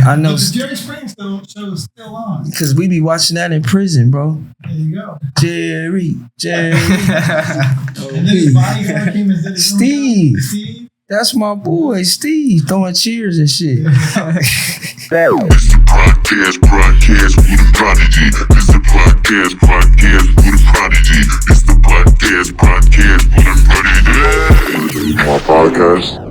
I know. But the Jerry Springsteen show is still on. Because we be watching that in prison, bro. There you go. Jerry. And then his bodyguard came and did his own Steve. show. Steve. That's my boy, Steve, throwing cheers and shit. It's the Prodcast with a Prodigy. It's the Prodcast with a Prodigy. It's the Prodcast with a Prodigy. My podcast.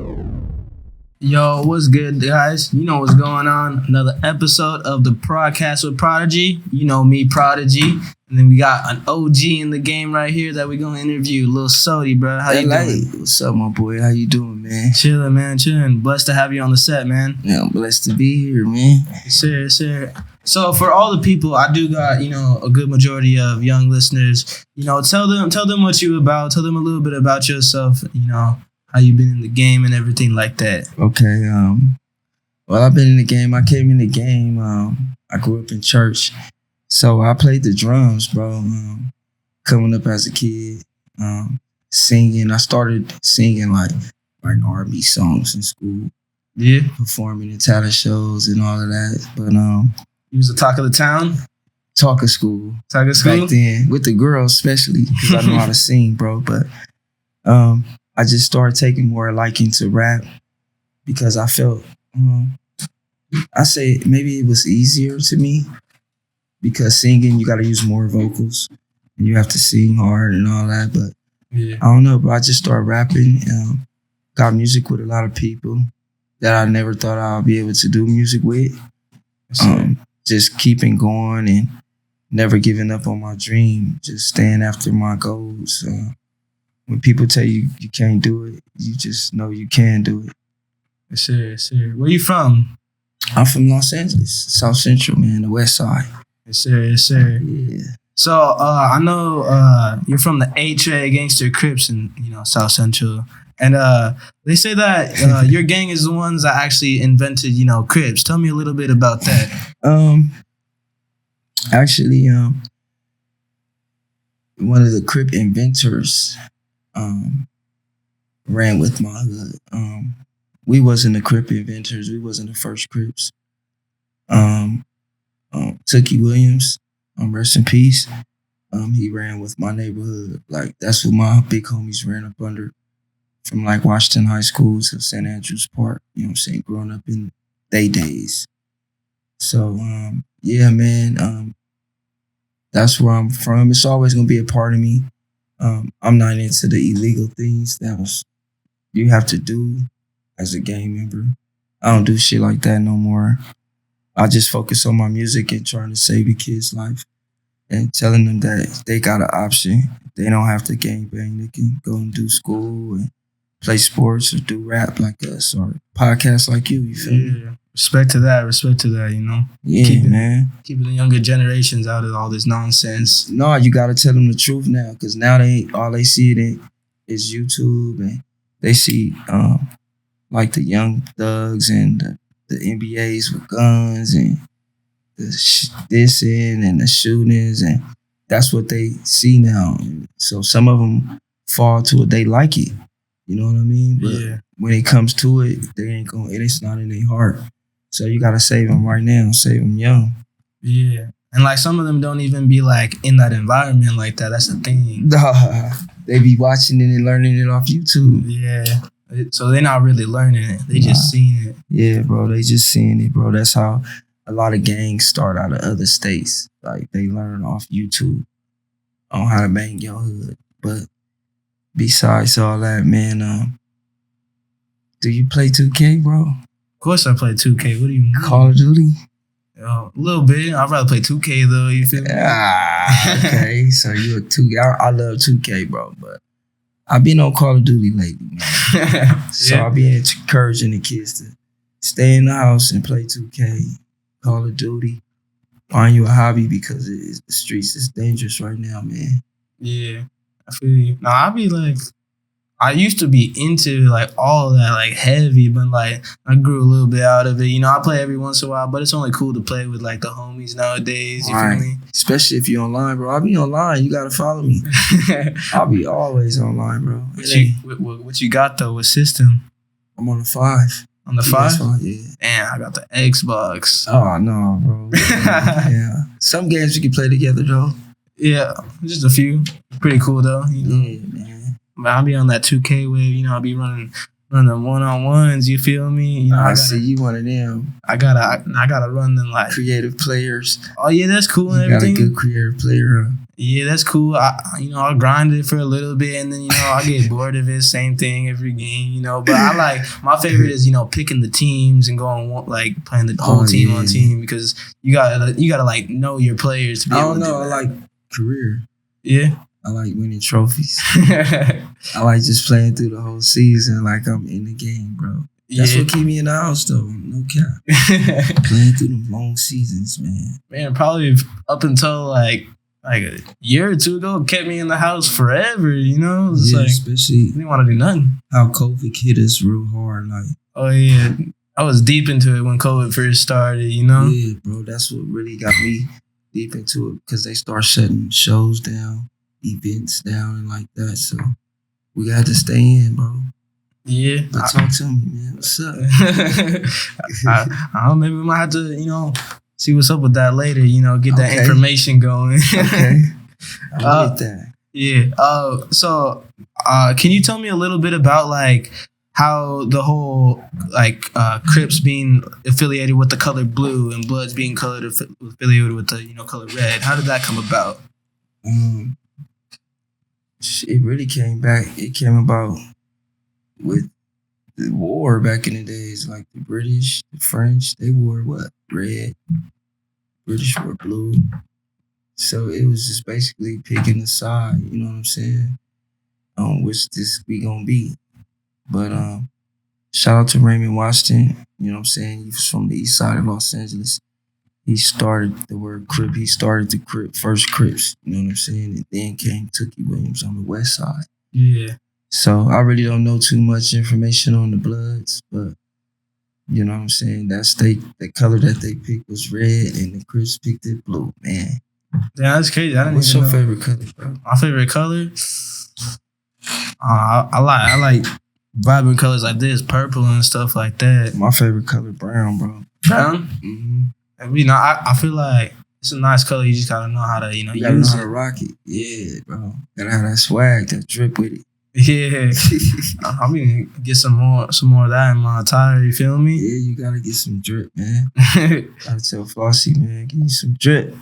Yo, what's good, guys? You know what's going on. Another episode of the Prodcast with Prodigy. You know me, Prodigy. And then we got an OG in the game right here that we're going to interview. Lil Sodi, bro. How you doing? What's up, my boy? How you doing, man? Chilling, man. Chilling. Blessed to have you on the set, man. Yeah, I'm blessed to be here, man. Sir. So for all the people, I do got, a good majority of young listeners. Tell them what you about. Tell them a little bit about yourself, how you been in the game and everything like that. Okay. Well, I've been in the game. I came in the game. I grew up in church. So I played the drums, bro. Coming up as a kid, singing. I started singing like writing R&B songs in school. Yeah. Performing in talent shows and all of that. But you was the talk of the town? Talk of school. Talk of school? Back then, with the girls especially, because I know how to sing, bro. But I just started taking more liking to rap because I felt, I say maybe it was easier to me because singing, you got to use more vocals and you have to sing hard and all that. But yeah. I don't know, but I just started rapping, got music with a lot of people that I never thought I'd be able to do music with. Just keeping going and never giving up on my dream, just staying after my goals. When people tell you you can't do it, you just know you can do it. Sir. Where you from? I'm from Los Angeles, South Central, man, the West Side. Yes, sir. Yeah. So I know you're from the Trey Gangsta Crips in South Central, and they say that your gang is the ones that actually invented Crips. Tell me a little bit about that. Actually, one of the Crip inventors ran with my hood. We wasn't the Crip inventors. We wasn't the first Crips. Tookie Williams, rest in peace. He ran with my neighborhood. Like, that's what my big homies ran up under from like Washington High School to St. Andrews Park, growing up in they days. So, yeah, man, that's where I'm from. It's always going to be a part of me. I'm not into the illegal things you have to do as a gang member. I don't do shit like that no more. I just focus on my music and trying to save the kids' life and telling them that they got an option. They don't have to gang bang. They can go and do school and play sports or do rap like us or podcasts like you feel me? Respect to that, Yeah, man. Keeping the younger generations out of all this nonsense. No, you got to tell them the truth now because now all they see is YouTube and they see like the young thugs and the NBAs with guns and the dissing and the shootings, and that's what they see now. So some of them fall to it. They like it. You know what I mean? But when it comes to it, they ain't going. It's not in their heart. So you gotta save them right now. Save them young. Yeah, and like some of them don't even be like in that environment like that. That's the thing. They be watching it and learning it off YouTube. Yeah. So they're not really learning it. They just seeing it. Yeah, bro. They just seeing it, bro. That's how a lot of gangs start out of other states. Like, they learn off YouTube on how to bang your hood. But besides all that, man, do you play 2K, bro? Of course I play 2K. What do you mean? Call of Duty? A little bit. I'd rather play 2K, though. You feel me? Okay. So you a 2K. I love 2K, bro. But I've been on Call of Duty lately, man. So I've been encouraging the kids to stay in the house and play 2K, Call of Duty. Find you a hobby because the streets is dangerous right now, man. Yeah, I feel you. Now, I used to be into like all of that, like heavy, but like I grew a little bit out of it. I play every once in a while, but it's only cool to play with like the homies nowadays. You feel me? Especially if you're online, bro. I'll be online. You gotta follow me. I'll be always online, bro. What you got though? What system? I'm on a 5. On the 5? PS5, yeah. Damn, I got the Xbox. Oh no, bro. Yeah. Some games we can play together though. Yeah, just a few. Pretty cool though. You know? Yeah, man. But I'll be on that 2K wave. You know, I'll be running one-on-ones. You feel me? You know, I see you one of them I gotta run them like. creative players. Oh yeah, that's cool and You got a everything. good creative player. Huh? Yeah, that's cool. I'll grind it for a little bit, and then I get bored of it. Same thing every game, But I like my favorite is picking the teams and going like playing the whole team on team because you gotta like know your players. To be I able don't to know. do I that. like career. Yeah. I like winning trophies. I like just playing through the whole season like I'm in the game, bro. That's what keep me in the house though. No cap. Playing through the long seasons, man. Man, probably up until like a year or two ago, kept me in the house forever. It's Yeah, like especially I didn't want to do nothing. how COVID hit us real hard. Like, Oh yeah, I was deep into it when COVID first started. yeah, bro, that's what really got me deep into it because they start shutting shows down, events down, and like that. So we got to stay in, bro. Yeah. But talk to me, man. What's up? I don't know, maybe we might have to, see what's up with that later, get that Okay. information going. Okay, I like that. Yeah. So, can you tell me a little bit about like how the whole Crips being affiliated with the color blue and Bloods being affiliated with the color red? How did that come about? It really came back. It came about with the war back in the days. Like the British, the French, they wore what? Red. British wore blue. So it was just basically picking a side, you know what I'm saying? On which this we gonna be. But shout out to Raymond Washington, you know what I'm saying? He's from the east side of Los Angeles. He started the word Crip. He started the first Crips, you know what I'm saying? And then came Tookie Williams on the west side. Yeah. So I really don't know too much information on the Bloods, but you know what I'm saying? The color that they picked was red and the Crips picked it blue, man. Yeah, that's crazy. I didn't What's even your know. favorite color, bro? My favorite color? I like vibrant colors like this, purple and stuff like that. My favorite color, brown, bro. Brown? Mm-hmm. I feel like it's a nice color. You just gotta know how to, You gotta know use how to it. rock it. Yeah, bro. Gotta have that swag, that drip with it. Yeah. I'm gonna get some more of that in my attire. You feel me? Yeah, you gotta get some drip, man. Gotta tell Flossie, man, give me some drip.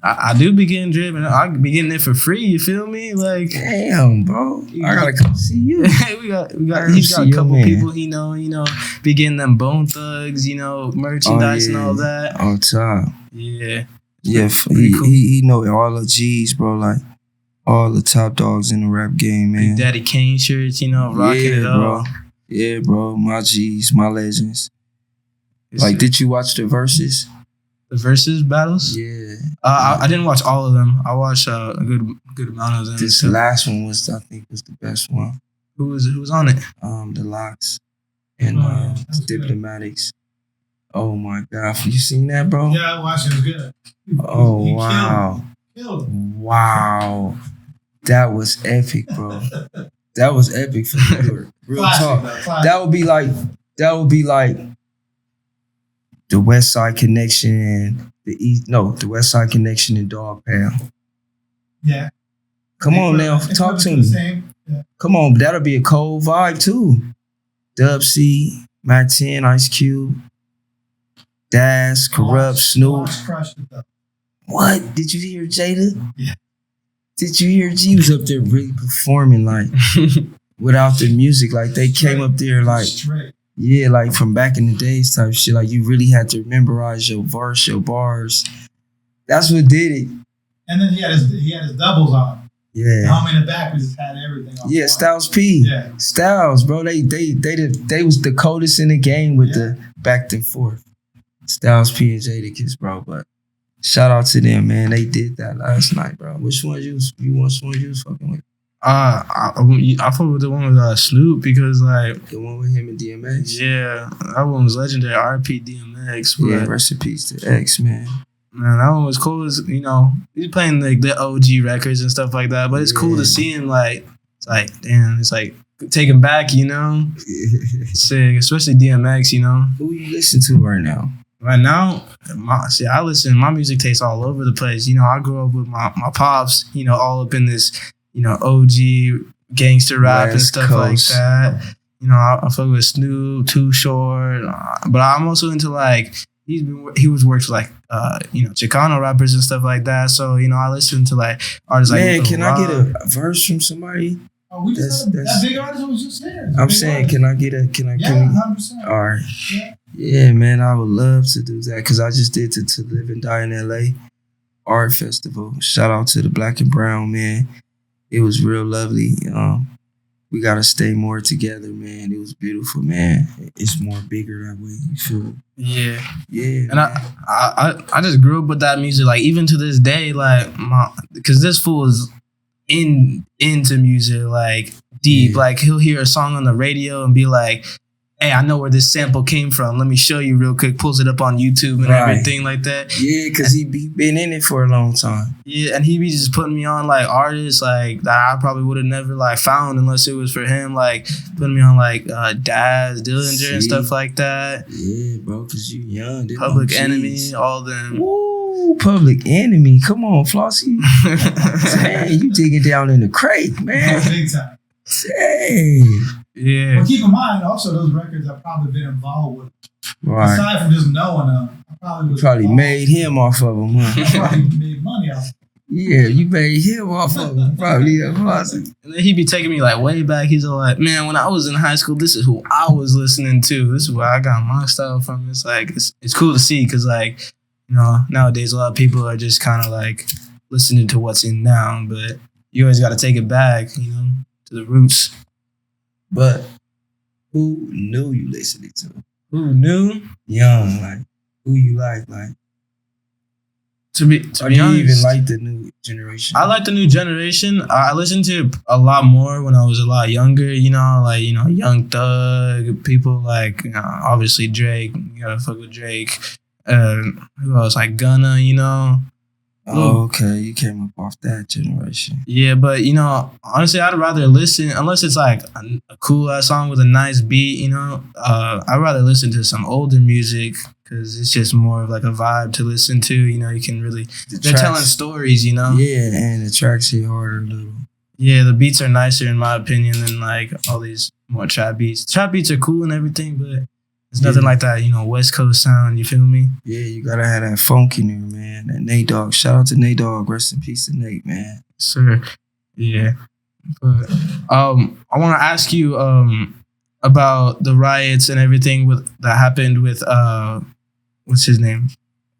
I do be getting drip, and I be getting it for free. You feel me? Like, Damn, bro. I gotta come see you. we got I he's got see a your couple man. people he know, be getting them Bone Thugs, merchandise and all that. On top. Yeah. Yeah, Pretty cool. he know all the G's, bro. Like all the top dogs in the rap game, man. Big Daddy Kane shirts, rocking it all. bro. Yeah, bro. My G's, my legends. Like, did you watch the verses? the versus battles? Yeah. I didn't watch all of them. I watched a good amount of them. This last one was, I think, was the best one. Who was on it? The Locks and that's the good. Diplomatics. Oh my God, you seen that, bro? Yeah, I watched it. It was good. Oh He wow, Killed. wow, that was epic, bro. That was epic for me. Real Classic, talk. though, classic. That would be like the West Side Connection and the West Side Connection and Dog Pound. Yeah. Come on now, They talk put to it me. the same. Yeah. Come on, that'll be a cold vibe too. Dub C, Matt 10, Ice Cube, Das, Corrupt, Snoop. Fox crushed it though. What? Did you hear Jada? Yeah. Did you hear G was up there really performing like without the music? Like they came up there like, Straight. yeah, like from back in the days type shit. Like you really had to memorize your verse, your bars. That's what did it. And then he had his doubles on. The Yeah. homie in the back, we just had everything on. Yeah, point. Styles P. Yeah. Styles, bro. They was the coldest in the game with the back and forth. Styles P and Jadakiss, bro. But shout out to them, man. They did that last night, bro. Which one you was fucking with? I fuck with the one with Snoop because like The one with him and DMX? yeah, that one was legendary. RP DMX. But, Yeah, rest in peace to X, man. man, that one was cool. He's playing like the OG records and stuff like that. But it's cool Yeah. to see him like it's like damn, it's like taken back, you know. Sick, especially DMX, you know. Who you listen to right now? Right now, I listen. My music tastes all over the place. You know, I grew up with my pops. You know, all up in this, you know, OG gangster rap and stuff Coast. like that. You know, I fuck with Snoop, Too Short, but I'm also into like he was worked with like you know, Chicano rappers and stuff like that. So you know, I listen to like artists like Man, can I get a verse from somebody? Oh, we just that big artist was just there. I'm saying, can I get a? Yeah, 100%. All right. Yeah. Yeah, man, I would love to do that because I just did to Live and Die in L.A. Art Festival. Shout out to the Black and Brown, man. It was real lovely. We gotta stay more together, man. It was beautiful, man. It's more bigger that way. You feel? Yeah. Yeah. And I just grew up with that music. Like even to this day, like because this fool is into music like deep. Yeah. Like he'll hear a song on the radio and be like, hey, I know where this sample came from. Let me show you real quick. Pulls it up on YouTube and Right. everything like that. Yeah, because he been in it for a long time. Yeah, and he be just putting me on like artists like that I probably would have never like found unless it was for him. Like putting me on like Daz, Dillinger and See? stuff like that. Yeah, bro, because you young. Them Public OGs. Enemy, all them. Woo, Public Enemy. Come on, Flossie. Man, you digging down in the crate, man. Big time. Hey. Yeah. Well, keep in mind also those records I've probably been involved with. Right. Aside from just knowing them, I probably was Probably involved. made him off of him, huh? I probably made money off. Yeah, you made him off of him. Probably that Flossie. And then he be taking me like way back. He's all like, man, when I was in high school, this is who I was listening to. This is where I got my style from. It's like, it's cool to see because like, you know, nowadays a lot of people are just kind of like listening to what's in now, but you always got to take it back, you know, to the roots. But who knew you listening to? Who knew? Young, like, who you like? To be Or do you honest, even like the new generation? I like the new generation. I listened to a lot more when I was a lot younger, you know, like, you know, Young Thug, people like, you know, obviously Drake, you gotta fuck with Drake. Who else? Like Gunna, you know. Oh, okay. You came up off that generation. Yeah, but, you know, honestly, I'd rather listen, unless it's like a cool ass song with a nice beat, you know, I'd rather listen to some older music because it's just more of like a vibe to listen to, you know, you can really, they're telling stories, you know? Yeah, and the tracks hit harder a little. Yeah, the beats are nicer in my opinion than like all these more trap beats. Trap beats are cool and everything, but it's nothing like that, you know, West Coast sound, you feel me? Yeah, you gotta have that funk in there, man. That Nate Dogg. Shout out to Nate Dogg. Rest in peace to Nate, man. Sir. Yeah. But I want to ask you about the riots and everything that happened with what's his name?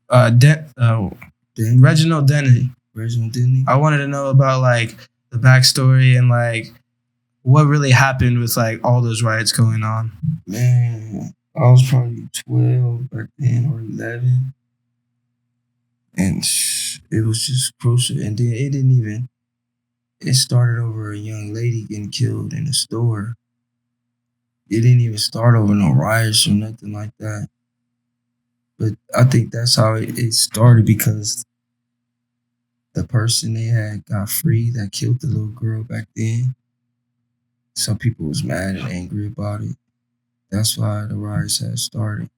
Reginald Denny. Reginald Denny. I wanted to know about like the backstory and like what really happened with like all those riots going on. Man, I was probably 12 back then or 11. And it was just crucial. And then it started over a young lady getting killed in a store. It didn't even start over no riots or nothing like that. But I think that's how it started because the person they had got free that killed the little girl back then. Some people was mad and angry about it. That's why the riots had started.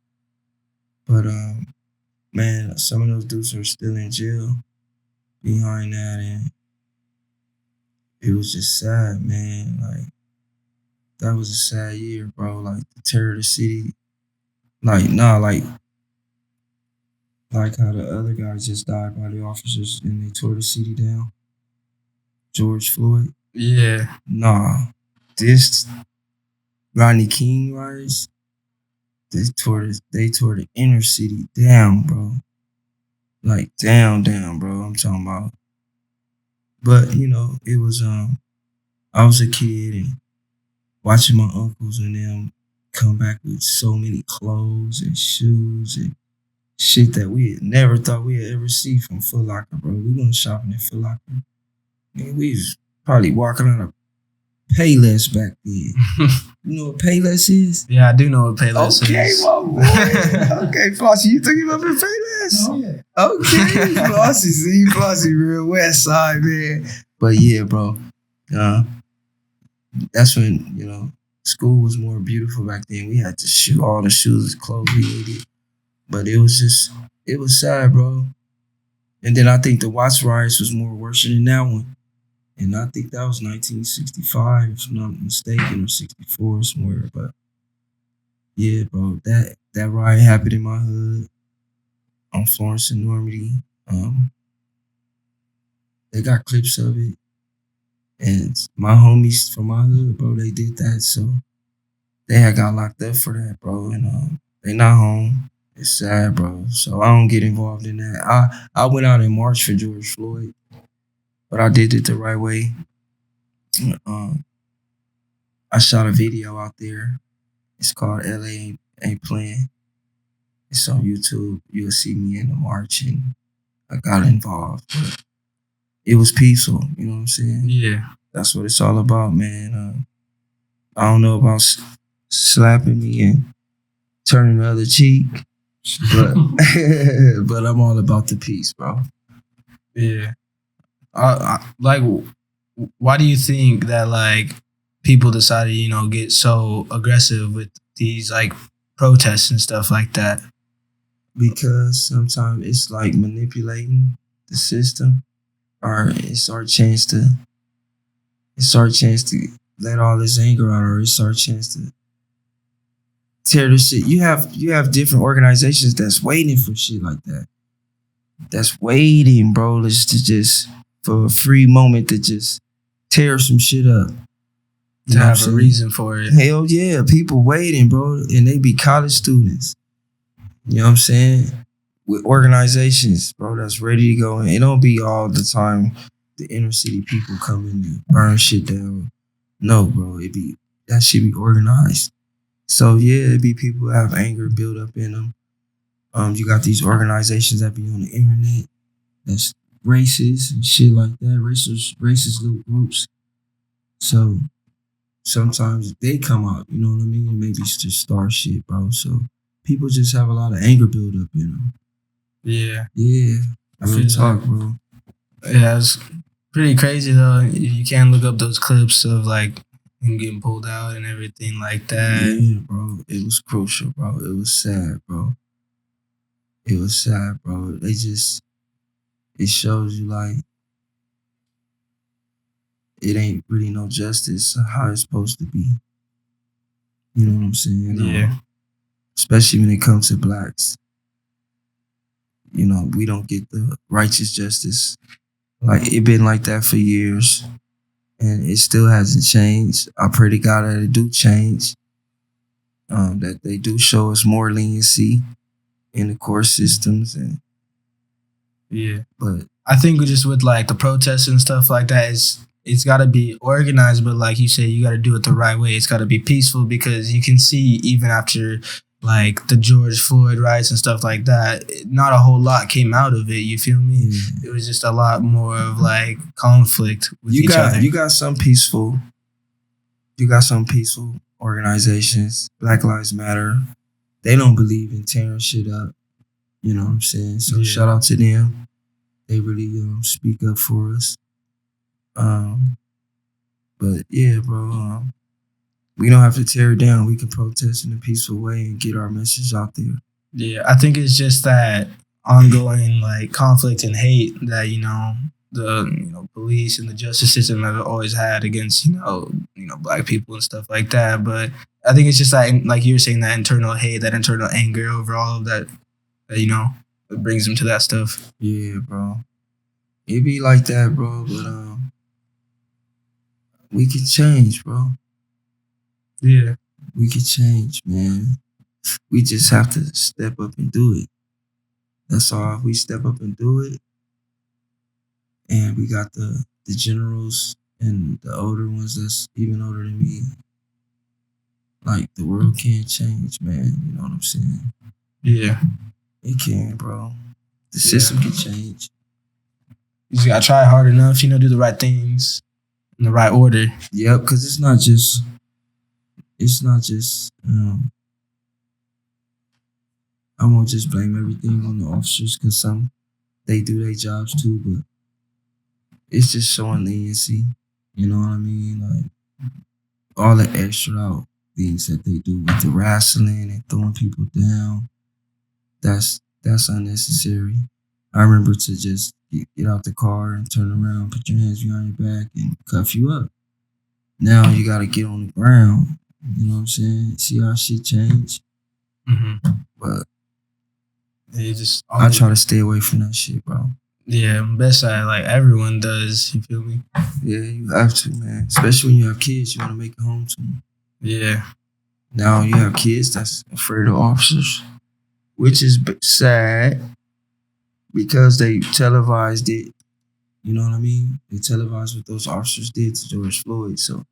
But man, some of those dudes are still in jail behind that, and it was just sad, man. Like that was a sad year, bro. Like the terror of the city. Like how the other guys just died by the officers and they tore the city down. George Floyd. Yeah. Nah. This Rodney King riots, they tore the inner city down, bro. Like down, bro. I'm talking about. But you know, it was I was a kid and watching my uncles and them come back with so many clothes and shoes and shit that we had never thought we'd ever see from Foot Locker, bro. We went shopping at Foot Locker. Man, we was probably walking on a Payless back then. You know what Payless is? Yeah, I do know what Payless Okay, is. my boy. Okay, Flossie, you talking about Payless? Oh yeah. Okay, Flossie real West Side, man. But yeah, bro. that's when, school was more beautiful back then. We had to shoot all the shoes, clothes we needed. But it was sad, bro. And then I think the Watts riots was more worse than that one. And I think that was 1965, if I'm not mistaken, or 64 somewhere. But yeah, bro, that riot happened in my hood on Florence and Normandy. They got clips of it. And my homies from my hood, bro, they did that. So they had got locked up for that, bro. And they not home. It's sad, bro. So I don't get involved in that. I went out in March for George Floyd, but I did it the right way. I shot a video out there. It's called L.A. Ain't Playing. It's on YouTube. You'll see me in the march, and I got involved. But it was peaceful. You know what I'm saying? Yeah. That's what it's all about, man. I don't know about slapping me and turning the other cheek, but but I'm all about the peace, bro. Yeah. Like, why do you think that like people decided, get so aggressive with these like protests and stuff like that? Because sometimes it's like manipulating the system, or it's our chance to let all this anger out, or it's our chance to tear the shit. You have different organizations that's waiting for shit like that. That's waiting, bro, just for a free moment to just tear some shit up. To have a reason for it. Hell yeah, people waiting, bro, and they be college students. You know what I'm saying? With organizations, bro, that's ready to go. And it don't be all the time the inner city people come in and burn shit down. No, bro, that shit be organized. So yeah, it be people who have anger built up in them. You got these organizations that be on the internet that's racist and shit like that, racist little groups. So sometimes they come out, you know what I mean? Maybe it's just star shit, bro. So people just have a lot of anger built up in them. Yeah. Yeah. I feel talk, bro. Yeah, it's pretty crazy though. You can look up those clips of like him getting pulled out and everything like that. Yeah, bro. It was crucial, bro. It was sad, bro. It was sad, bro. It shows you like it ain't really no justice how it's supposed to be. You know what I'm saying? Yeah. Especially when it comes to blacks. We don't get the righteous justice. Like, it been like that for years. And it still hasn't changed. I pray to God that it do change. That they do show us more leniency in the court systems. And yeah. But I think just with like the protests and stuff like that, it's got to be organized, but like you say, you got to do it the right way. It's got to be peaceful, because you can see even after like the George Floyd riots and stuff like that, not a whole lot came out of it. You feel me? Yeah. It was just a lot more of like conflict with each other. You got some peaceful organizations. Black Lives Matter. They don't believe in tearing shit up. You know what I'm saying? So shout out to them. They really speak up for us. But yeah, bro, we don't have to tear it down. We can protest in a peaceful way and get our message out there. Yeah, I think it's just that ongoing like conflict and hate that the police and the justice system have always had against black people and stuff like that. But I think it's just that, like you were saying, that internal hate, that internal anger over all of that, it brings them to that stuff. Yeah, bro. It be like that, bro. But we can change, bro. Yeah, we can change, man. We just have to step up and do it. That's all. If we step up and do it, and we got the generals and the older ones that's even older than me, like, the world can change, man. You know what I'm saying? Yeah. It can, bro. The system can change. You just gotta try hard enough, do the right things in the right order. Yep, because it's not just I won't just blame everything on the officers, because they do their jobs too, but it's just showing leniency. You know what I mean? Like, all the extra out things that they do with the wrestling and throwing people down, that's unnecessary. I remember to just get out the car and turn around, put your hands behind your back, and cuff you up. Now you gotta get on the ground. You know what I'm saying? See how shit change. Mm-hmm. But You just I try to stay away from that shit, bro. Yeah, best side, like everyone does. You feel me? Yeah, you have to, man. Especially when you have kids, you want to make it home to them. Yeah. Now you have kids that's afraid of officers, which is sad because they televised it. You know what I mean? They televised what those officers did to George Floyd. So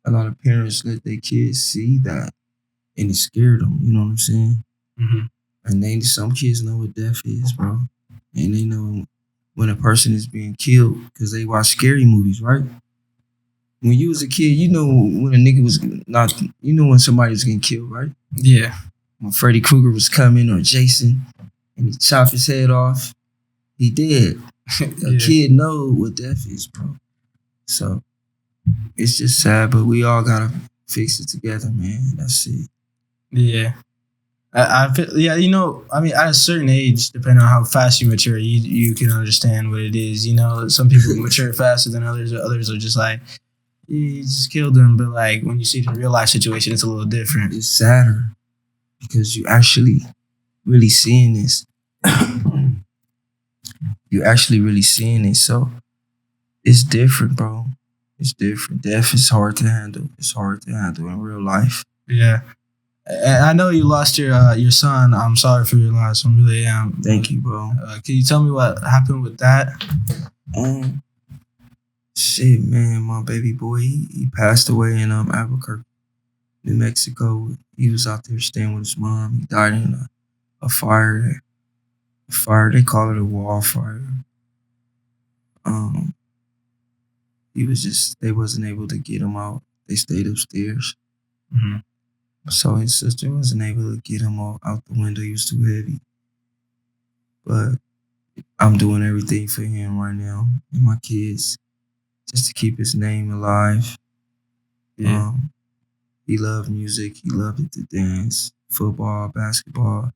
a lot of parents let their kids see that, and it scared them. You know what I'm saying? Mm-hmm. And some kids know what death is, bro. And they know when a person is being killed because they watch scary movies, right? When you was a kid, you know when a nigga was not, you know when somebody was getting killed, right? Yeah. When Freddy Krueger was coming or Jason and he chopped his head off, he dead. A kid know what death is, bro. So it's just sad, but we all gotta fix it together, man. That's it. Yeah. I feel, yeah, you know, I mean, at a certain age, depending on how fast you mature, you can understand what it is. You know, some people mature faster than others, or others are just like, you just killed them. But like when you see it in real life situation, it's a little different. It's sadder because you actually really seeing this. You actually really seeing it. So it's different, bro. It's different. Death is hard to handle. It's hard to handle in real life. Yeah. And I know you lost your son. I'm sorry for your loss. I really am. Thank you, bro. Can you tell me what happened with that? Shit, man. My baby boy, he passed away in Albuquerque, New Mexico. He was out there staying with his mom. He died in a fire. A fire. They call it a wall fire. They wasn't able to get him out. They stayed upstairs. Mm-hmm. So his sister wasn't able to get him out the window. He was too heavy. But I'm doing everything for him right now and my kids just to keep his name alive. Yeah. He loved music. He loved it to dance, football, basketball.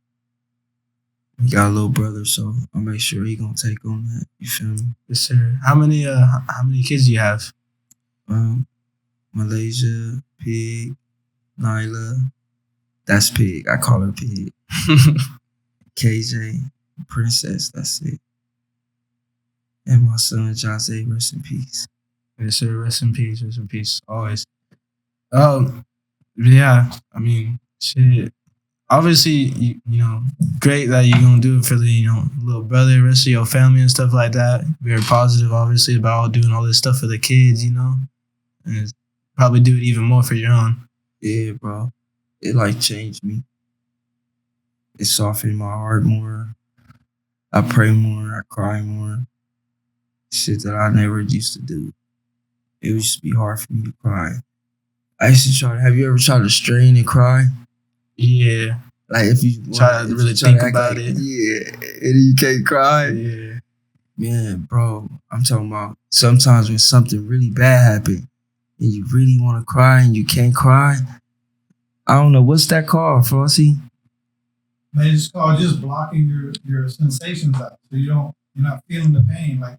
He got a little brother, so I'll make sure he gonna take on that. You feel me? Yes, sir. How many kids do you have? Malaysia, Pig, Nyla. That's Pig. I call her Pig. KJ, Princess. That's it. And my son, Jose, rest in peace. Yes, sir. Rest in peace. Rest in peace. Always. Yeah. I mean, shit. Obviously, you know, great that you're gonna do it for the little brother, rest of your family and stuff like that. Very positive, obviously, about doing all this stuff for the kids, and probably do it even more for your own. Yeah, bro. It like changed me. It softened my heart more. I pray more. I cry more. Shit that I never used to do. It used to be hard for me to cry. I used to have you ever tried to strain and cry? Yeah. Like if you try to really think about it. Yeah. And you can't cry. Yeah. Man, bro, I'm talking about sometimes when something really bad happened and you really want to cry and you can't cry. I don't know. What's that called, Frosty? Man, it's called just blocking your sensations out. So you're not feeling the pain. Like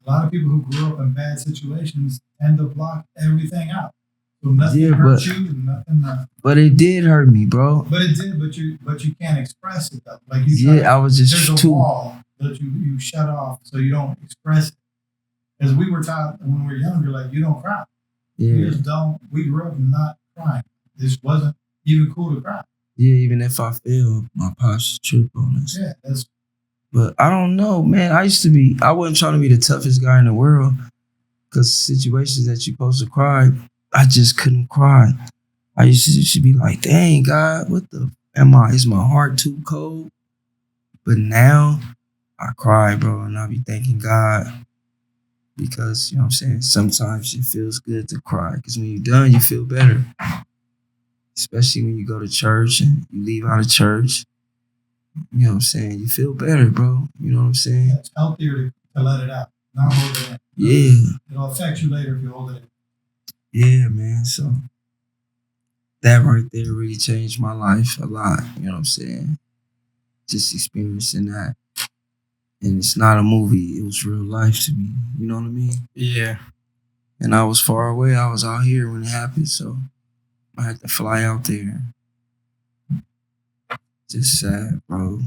a lot of people who grew up in bad situations tend to block everything out. So nothing hurt you, nothing. But it did hurt me, bro. But it did, but you can't express it though. Like I was just there's a wall that you shut off so you don't express it. As we were taught when we were younger, like you don't cry. Yeah. You just don't. We grew up not crying. This wasn't even cool to cry. Yeah, even if I fail, my pops trip on us. Yeah, but I don't know, man. I wasn't trying to be the toughest guy in the world because situations that you're supposed to cry, I just couldn't cry. I used to be like, dang, God, what the, is my heart too cold? But now I cry, bro, and I be thanking God because, you know what I'm saying, sometimes it feels good to cry because when you're done, you feel better. Especially when you go to church and you leave out of church. You know what I'm saying? You feel better, bro. You know what I'm saying? Yeah, it's healthier to let it out, not hold it in. Yeah. It'll affect you later if you hold it in. Yeah, man. So that right there really changed my life a lot. You know what I'm saying? Just experiencing that. And it's not a movie, it was real life to me. You know what I mean? Yeah. And I was far away. I was out here when it happened, so I had to fly out there. Just sad, bro.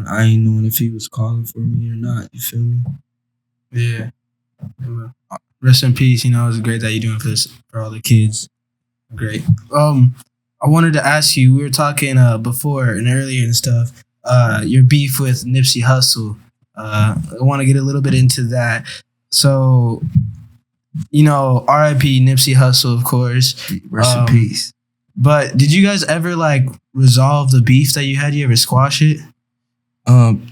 I ain't knowing if he was calling for me or not. You feel me? Yeah. Rest in peace. You know, it's great that you're doing for this for all the kids. Great. I wanted to ask you. We were talking before and earlier and stuff. Your beef with Nipsey Hussle. I want to get a little bit into that. So, you know, R.I.P. Nipsey Hussle, of course. Rest in peace. But did you guys ever like resolve the beef that you had? You ever squash it?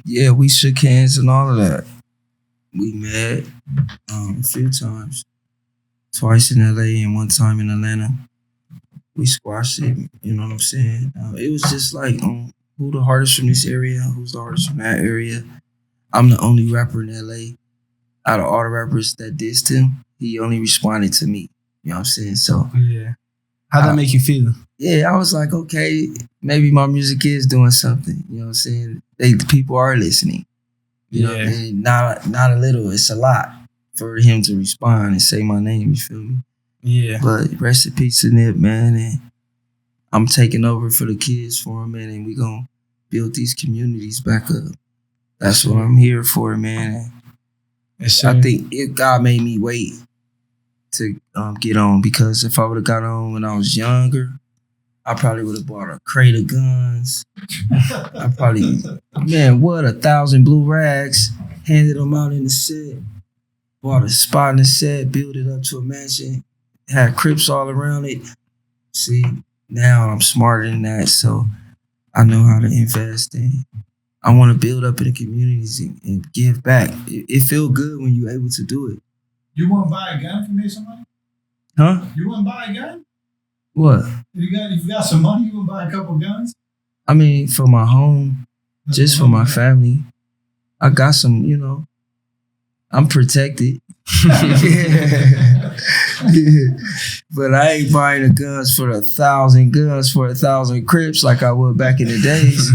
Yeah, we shook hands and all of that. We met a few times. Twice in L.A. and one time in Atlanta. We squashed it, you know what I'm saying? It was just like, who the hardest from this area? Who's the hardest from that area? I'm the only rapper in L.A. Out of all the rappers that dissed him, he only responded to me. You know what I'm saying? So Yeah. How'd that make you feel? yeah, I was like, okay, maybe my music is doing something. You know what I'm saying? The people are listening. You know, and not a little, it's a lot for him to respond and say my name, you feel me? Yeah. But rest in peace to Nip, man. And I'm taking over for the kids for him, man. And we gonna build these communities back up. That's what I'm here for, man. I think God made me wait to get on, because if I would have got on when I was younger, I probably would have bought a crate of guns. I probably, man, 1,000 blue rags, handed them out in the set, bought a spot in the set, built it up to a mansion, had Crips all around it. See, now I'm smarter than that, so I know how to invest, and I want to build up in the communities and give back. It feels good when you're able to do it. You want to buy a gun from me, somebody? Huh? You want to buy a gun? What? If you got some money, you want to buy a couple guns? I mean, for my home, just for my family. I got some, you know, I'm protected. Yeah. But I ain't buying the guns for 1,000 guns for 1,000 Crips like I would back in the days.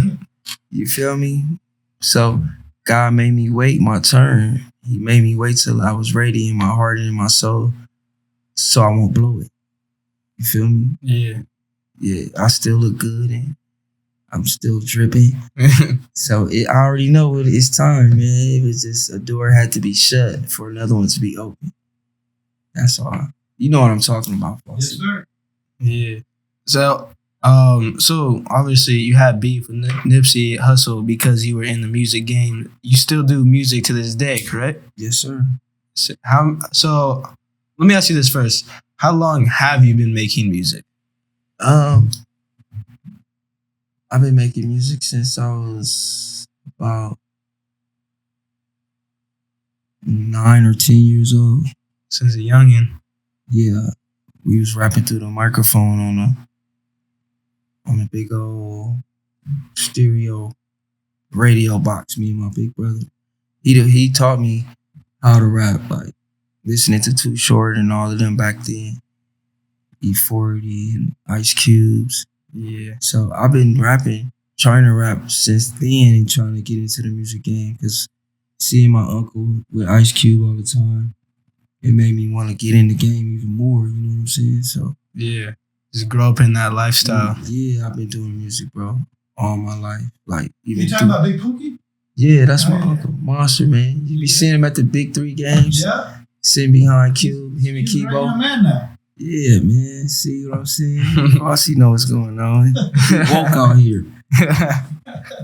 You feel me? So God made me wait my turn. He made me wait till I was ready in my heart and in my soul, so I won't blow it. You feel me? Yeah. Yeah, I still look good and I'm still dripping. So I already know it's time, man. It was just a door had to be shut for another one to be open. That's all. You know what I'm talking about, Yes, sir. Yeah. So obviously you had beef with Nipsey Hussle because you were in the music game. You still do music to this day, correct? Yes, sir. So let me ask you this first. How long have you been making music? I've been making music since I was about 9 or 10 years old. Since a youngin'. Yeah, we was rapping through the microphone on a big old stereo radio box. Me and my big brother. He taught me how to rap, like listening to Too Short and all of them back then. E40 and Ice Cubes. Yeah. So I've been trying to rap since then and trying to get into the music game, because seeing my uncle with Ice Cube all the time, it made me want to get in the game even more, you know what I'm saying? So yeah, just grow up in that lifestyle. Yeah, I've been doing music, bro, all my life. Like even You talking about Big Pookie? Yeah, that's my uncle, Monster, man. You be seeing him at the big 3 games. Yeah. Sitting behind Cube, him and He's a Kibo. right man now. Yeah, man. See what I'm saying? Bossy know what's going on. Woke out here.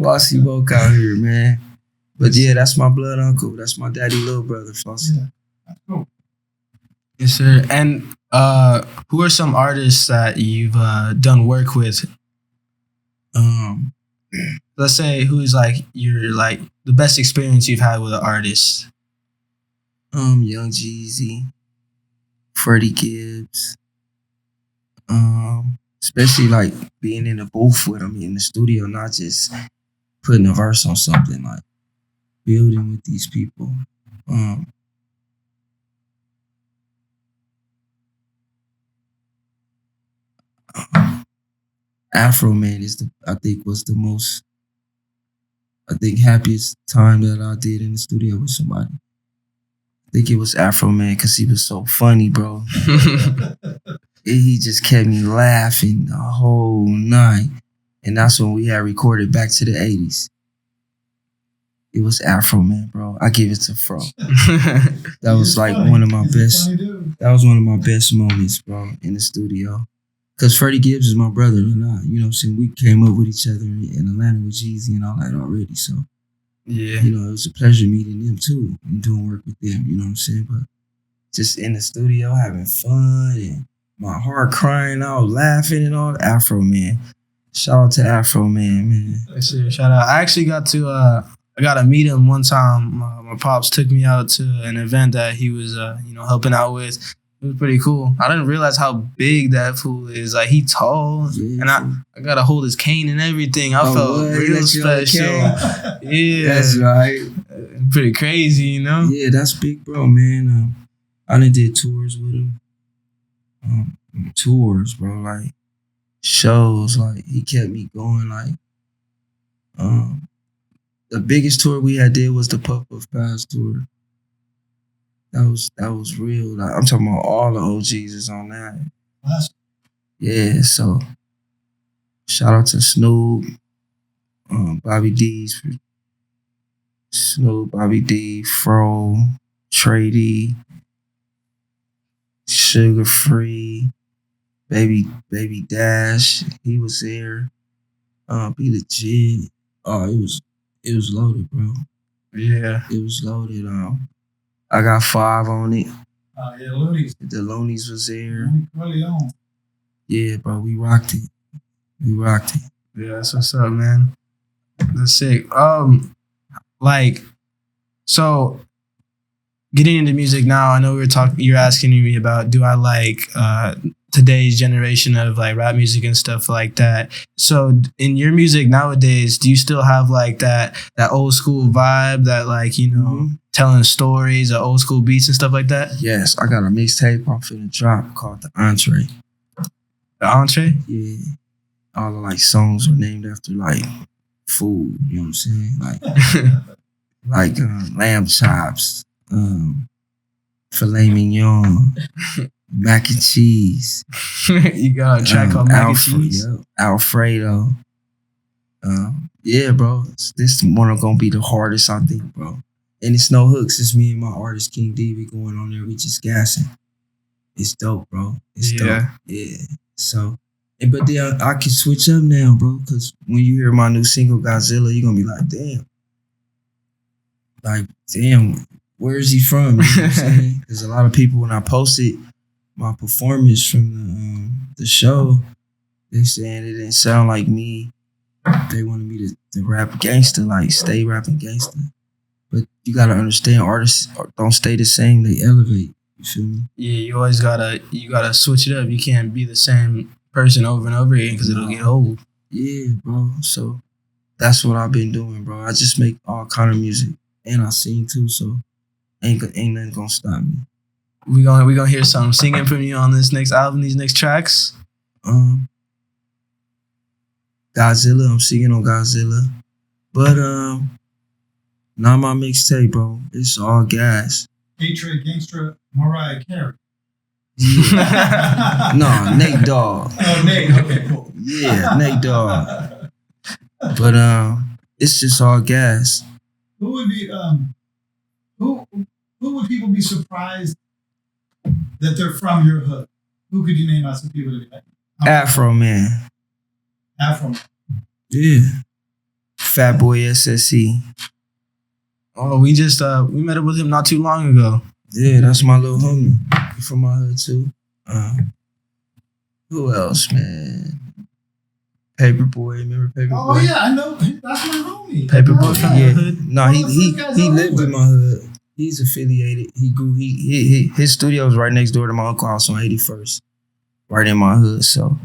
Bossy woke out here, man. But yeah, that's my blood uncle. That's my daddy little brother, Flossie. Yeah. That's cool. Yes, sir. And who are some artists that you've done work with? Let's say who's like the best experience you've had with an artist. Young Jeezy, Freddie Gibbs. Especially like being in the booth with him in the studio, not just putting a verse on something, like building with these people. Afroman is was the most happiest time that I did in the studio with somebody. I think it was Afroman because he was so funny, bro. He just kept me laughing the whole night. And that's when we had recorded back to the 80s. It was Afroman, bro. I give it to Fro. That was like one of my best. That was one of my best moments, bro, in the studio. Cause Freddie Gibbs is my brother and I, you know what I'm saying? We came up with each other in Atlanta with Jeezy and all that already. So, yeah, you know, it was a pleasure meeting them too and doing work with them, you know what I'm saying? But just in the studio having fun and my heart crying out, laughing and all. Afroman. Shout out to Afroman, man. Shout out. I actually got to I got to meet him one time. My pops took me out to an event that he was helping out with. It was pretty cool. I didn't realize how big that fool is. Like, he tall, Yeah, and I got to hold his cane and everything. I felt what? real special. Yeah. That's right. Pretty crazy, you know? Yeah, that's big, bro, man. I done did tours with him. Tours, bro, like shows. Like, he kept me going. Like, the biggest tour we had did was the Puff Puff Pass tour. That was real. Like, I'm talking about all the OGs is on that. Yeah, so shout out to Snoop, Bobby D's, Snoop, Bobby D, Fro, Trey D, Sugar Free, Baby Dash. He was there. Be Legit. Oh, it was loaded, bro. Yeah. It was loaded. I got 5 on it. Yeah, Loonies. The Loonies was there. Really on. Yeah, bro, we rocked it. Yeah, that's what's up, man. That's sick. Like, so getting into music now, I know you're asking me about, do I like today's generation of like rap music and stuff like that. So in your music nowadays, do you still have like that old school vibe, that like, telling stories, or old school beats and stuff like that? Yes, I got a mixtape I'm finna drop called The Entree. The Entree? Yeah. All the like songs were named after like food, you know what I'm saying? Like lamb chops, filet mignon, mac and cheese. You got a track called Mac and Cheese? Yeah, Alfredo. Yeah, bro. This one gonna be the hardest, I think, bro. And it's no hooks. It's me and my artist King D. We going on there. We just gassing. It's dope, bro. It's dope. Yeah. So, but then I can switch up now, bro. Because when you hear my new single Godzilla, you're gonna be like, damn. Like, damn, where is he from? You know what I'm saying? Because a lot of people, when I posted my performance from the show, they saying it didn't sound like me. They wanted me to rap gangster, like stay rapping gangster. But you gotta understand, artists don't stay the same; they elevate. You feel me? Yeah, you always gotta switch it up. You can't be the same person over and over again because it'll get old. Yeah, bro. So that's what I've been doing, bro. I just make all kind of music, and I sing too. So ain't nothing gonna stop me. We gonna hear some singing from you on this next album, these next tracks. Godzilla, I'm singing on Godzilla, but not my mixtape, bro. It's all gas. Trey Gangsta Mariah Carey. Yeah. No, Nate Dogg. Oh, Nate. Okay, cool. Yeah, Nate Dogg. But it's just all gas. Who would be who would people be surprised that they're from your hood? Who could you name out some people to be like? Afroman. Afroman. Yeah. Fat Boy SSE. Oh, we met up with him not too long ago. Yeah, that's my little homie. He from my hood too. Who else, man? Paperboy, remember Paperboy? Oh yeah, I know. That's my homie. Paperboy from yeah. your hood? No, he lived in my hood. He's affiliated. He grew. His studio is right next door to my uncle's house on 81st, right in my hood. So,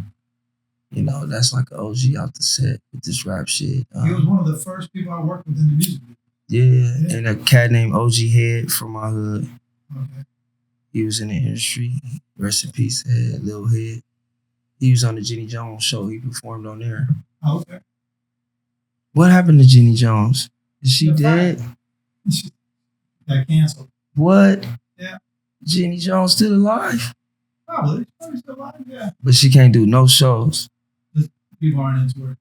that's like an OG out the set with this rap shit. He was one of the first people I worked with in the music. Yeah, and a cat named OG Head from my hood. Okay. He was in the industry. Rest in peace, Head, Lil Head. He was on the Jenny Jones show. He performed on there. Oh, okay. What happened to Jenny Jones? Is she Got dead? fired. She got canceled. What? Yeah. Jenny Jones still alive? Probably. Probably still alive, yeah. But she can't do no shows. People aren't into her.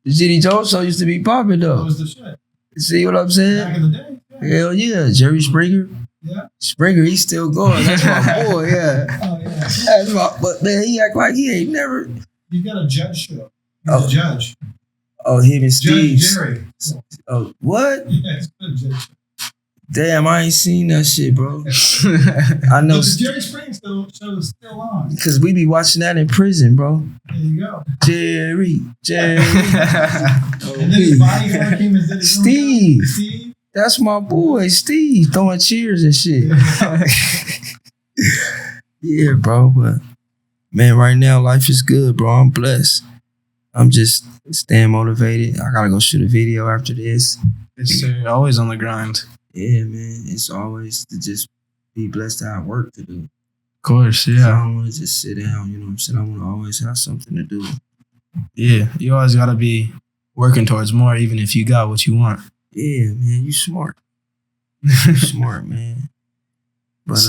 The Jenny Jones show used to be popping That though. was the shit. See what I'm Back saying? in the day. Yeah. Hell yeah. Jerry Springer. Yeah. Springer, he's still going. That's my boy, yeah. Oh, yeah. That's my, but man, he act like he ain't never. You got a judge show. He's Oh. a judge. Oh, him and Steve. Judge Jerry. Oh, what? Yeah, it's a judge show. Damn, I ain't seen that shit, bro. I know. But the Jerry Springer show is still on. Because we be watching that in prison, bro. There you go. Jerry. And then his bodyguard came and did his own Steve. job. Steve. That's my boy, Steve, throwing cheers and shit. Yeah, bro. But man, right now life is good, bro. I'm blessed. I'm just staying motivated. I gotta go shoot a video after this. Yes, sir. Always on the grind. Yeah, man. It's always to just be blessed to have work to do. Of course, So I yeah. don't want to just sit down, you know what I'm saying? I want to always have something to do. Yeah. You always gotta be working towards more, even if you got what you want. Yeah, man, you smart. You smart, man. But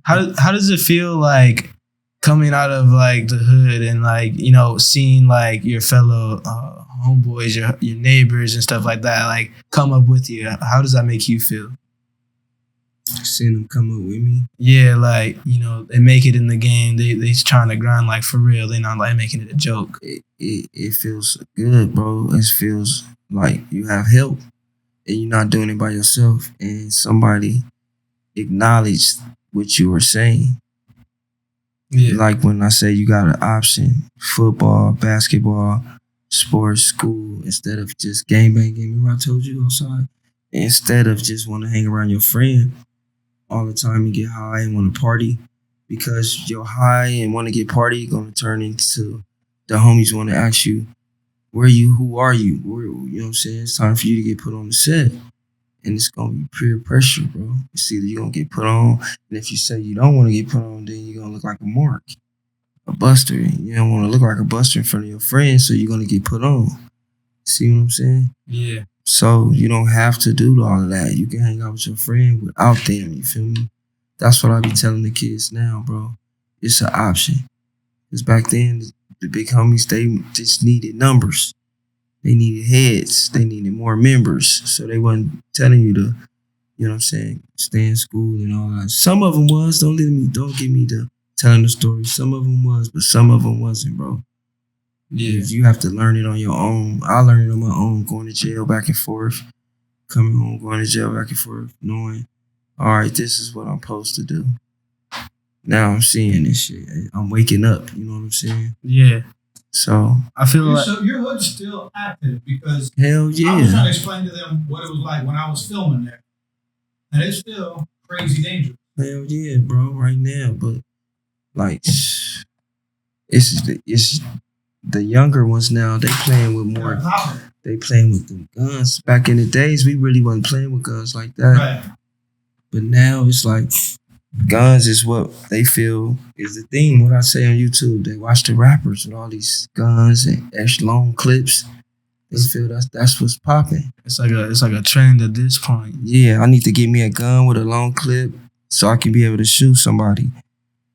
How does it feel like coming out of like the hood and like, you know, seeing like your fellow homeboys, your neighbors and stuff like that, like come up with you? How does that make you feel? seeing them come up with me. Yeah, like, you know, they make it in the game. They trying to grind like for real. They not like making it a joke. It feels good, bro. It feels like you have help and you're not doing it by yourself, and somebody acknowledged what you were saying. Yeah. Like when I say you got an option, football, basketball, sports, school, instead of just game banging. Remember I told you outside? Instead of just want to hang around your friend all the time and get high and want to party, because you're high and want to get party going to turn into the homies want to ask you, where you, who are you? Where, you know what I'm saying? It's time for you to get put on the set. And it's going to be peer pressure, bro. It's either you're going to get put on, and if you say you don't want to get put on, then you're going to look like a mark, a buster. You don't want to look like a buster in front of your friends, so you're going to get put on. See what I'm saying? Yeah. So you don't have to do all of that. You can hang out with your friend without them, you feel me? That's what I be telling the kids now, bro. It's an option. Because back then, the big homies, they just needed numbers. They needed heads. They needed more members. So they wasn't telling you to, you know what I'm saying, stay in school and all that. Some of them was. Don't get me to telling the story. Some of them was, but some of them wasn't, bro. Yeah. You have to learn it on your own. I learned it on my own, going to jail back and forth, coming home, going to jail back and forth, knowing, all right, this is what I'm supposed to do. Now I'm seeing this shit. I'm waking up, you know what I'm saying? Yeah. So I feel like So your hood's still active, because hell I was trying yeah. to explain to them what it was like when I was filming there. And it's still crazy dangerous. Hell yeah, bro, right now. But like it's the younger ones now, they playing with more, They're popping. they playing with them guns. Back in the days, we really wasn't playing with guns like that. Right. But now it's like guns is what they feel is the thing. What I say on YouTube, they watch the rappers with all these guns and extra long clips. They feel that's what's popping. it's like a trend at this point. Yeah, I need to get me a gun with a long clip so I can be able to shoot somebody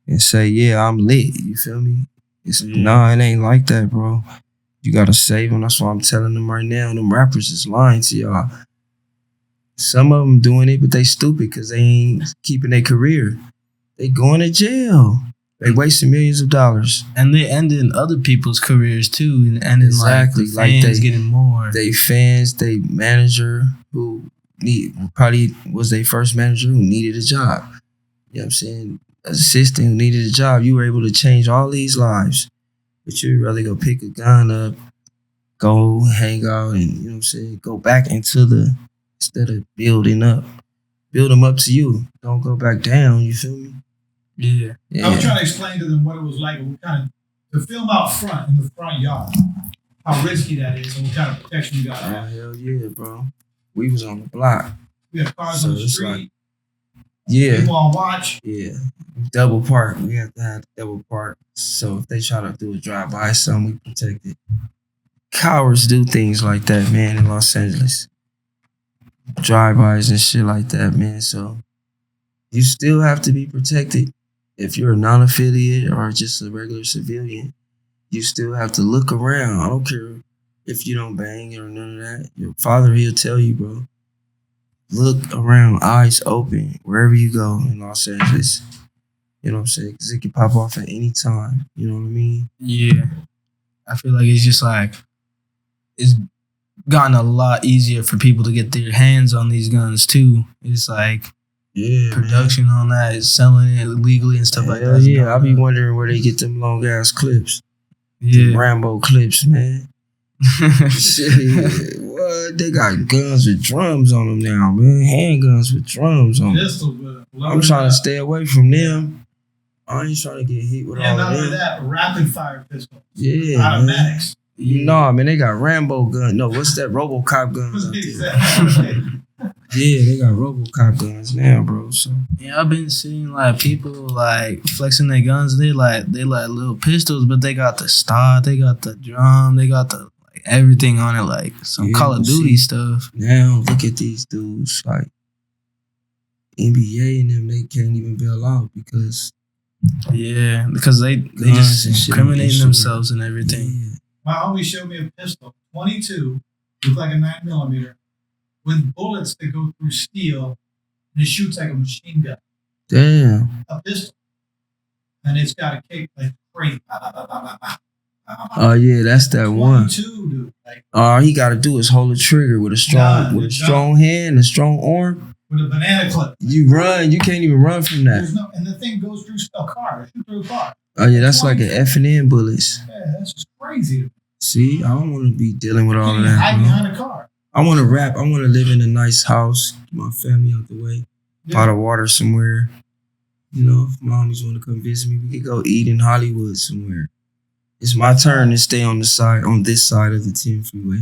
and say, yeah, I'm lit. You feel me? Yeah. Nah, it ain't like that, bro. You gotta save them. That's why I'm telling them right now. Them rappers is lying to y'all. Some of them doing it, but they stupid because they ain't keeping their career. They going to jail. They wasting millions of dollars. And they ending other people's careers too, and ending Exactly, like the like fans they- getting more. They fans, they manager who probably was their first manager who needed a job. You know what I'm saying? Assistant who needed a job. You were able to change all these lives. But you'd rather go pick a gun up, go hang out, and you know what I'm saying, go back into instead of building up. Build them up to you. Don't go back down, you feel me? Yeah. I was trying to explain to them what it was like, what kind of to film out front in the front yard, how risky that is, and what kind of protection you got. Oh, hell yeah, bro. We was on the block. We have cars So on the it's street. Yeah. People on watch. Yeah. Double park. We have to have double park. So if they try to do a drive-by, something, we protect it. Cowards do things like that, man, in Los Angeles. Drive-bys and shit like that, man. So you still have to be protected. If you're a non-affiliate or just a regular civilian, you still have to look around. I don't care if you don't bang or none of that. Your father, he'll tell you, bro. Look around, eyes open, wherever you go in Los Angeles. You know what I'm saying? Because it can pop off at any time. You know what I mean? Yeah. I feel like it's just like, it's gotten a lot easier for people to get their hands on these guns too. It's like, Yeah, production on that is selling it legally and stuff like that. Yeah, I be wondering where they get them long ass clips. Yeah. Them Rambo clips, man. Shit, what? They got guns with drums on them now, man. Handguns with drums on them. Pistols with it. I'm trying to stay away from them. I ain't trying to get hit with all not of only them. that, rapid fire pistols. Yeah, man. Automatics. No, man, they got Rambo guns. No, what's that? RoboCop guns out there. Yeah, they got RoboCop guns now, bro. So Yeah, I've been seeing like people like flexing their guns. They like little pistols, but they got the stock, they got the drum, they got the like everything on it, like some Yeah, Call of Duty see. stuff. now look at these dudes, like NBA and them, they can't even bail out because Yeah, because they Guns and just shit incriminating on Instagram. themselves and everything. yeah. My homie showed me a pistol, 22, with like a 9mm, with bullets that go through steel, and it shoots like a machine gun. Damn. A pistol. And it's got a kick like crazy. Oh yeah, that's that one. 22, dude. Like, All he got to do is hold a trigger with a strong, Nah, with a strong hand, a strong arm. with a banana clip. You run, you can't even run from that. There's no, and the thing goes through a car. It shoots through a car. Oh yeah, that's like an F&N bullets. Yeah, that's just crazy. See, I don't want to be dealing with all You of can hide that, bro. behind a car. I want to rap. I want to live in a nice house, get my family out the way, pot of water somewhere. You know, if my homies want to come visit me, we could go eat in Hollywood somewhere. It's my turn to stay on this side of the 10 freeway.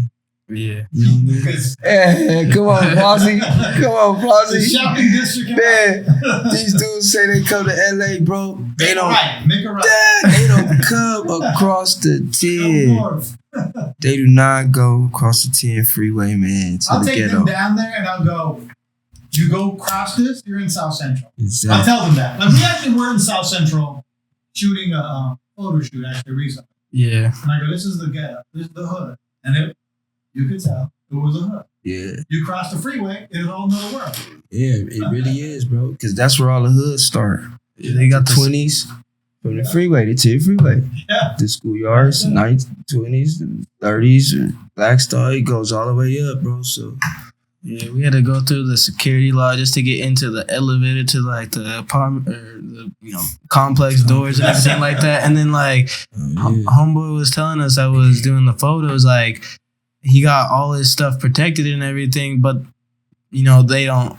Yeah. You know what I mean? Because Hey, come on, Flossie. Come on, the Flossie. shopping district. Man, these dudes say they come to LA, bro. They don't. Make it right. They don't come across the Come 10. north. They do not go across the 10 freeway, man, to I'll the take ghetto. them down there and I'll go, you go across this, you're in South Central. I'll Exactly. tell them that. Like, we actually were in South Central shooting a photo shoot actually recently. Yeah. And I go, this is the ghetto, this is the hood. And you could tell it was a hood. Yeah, You cross the freeway, it's a whole nother world. yeah, it really is, bro. Because that's where all the hoods start. They got The the 20s from the freeway, the 10 freeway. Yeah. The schoolyards, 9s, 20s, 30s, and Blackstar, it goes all the way up, bro. So, Yeah, we had to go through the security law just to get into the elevator to like the apartment or the complex doors and everything like that. And then like yeah. homeboy was telling us that was doing the photos, like he got all his stuff protected and everything, but they got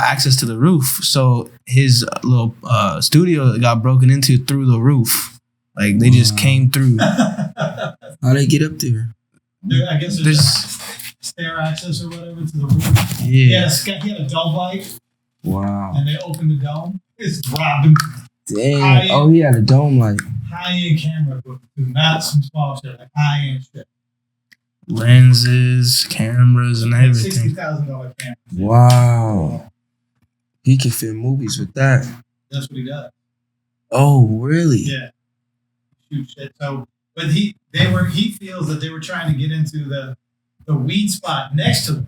access to the roof. So his little studio got broken into through the roof. Like they just came through. How they get up there? I guess There's there's stair access or whatever to the roof. yeah. He had a dome light Wow. and they opened the dome. It's dropping Damn. Oh, he had a dome light. high-end camera equipment, not some small shit, like high-end shit. Lenses, cameras, and Like everything. $60,000 camera. Wow. He can film movies with that. That's what he does. Oh, really? Yeah. Shoot shit. So, but he feels that they were trying to get into the weed spot next to him,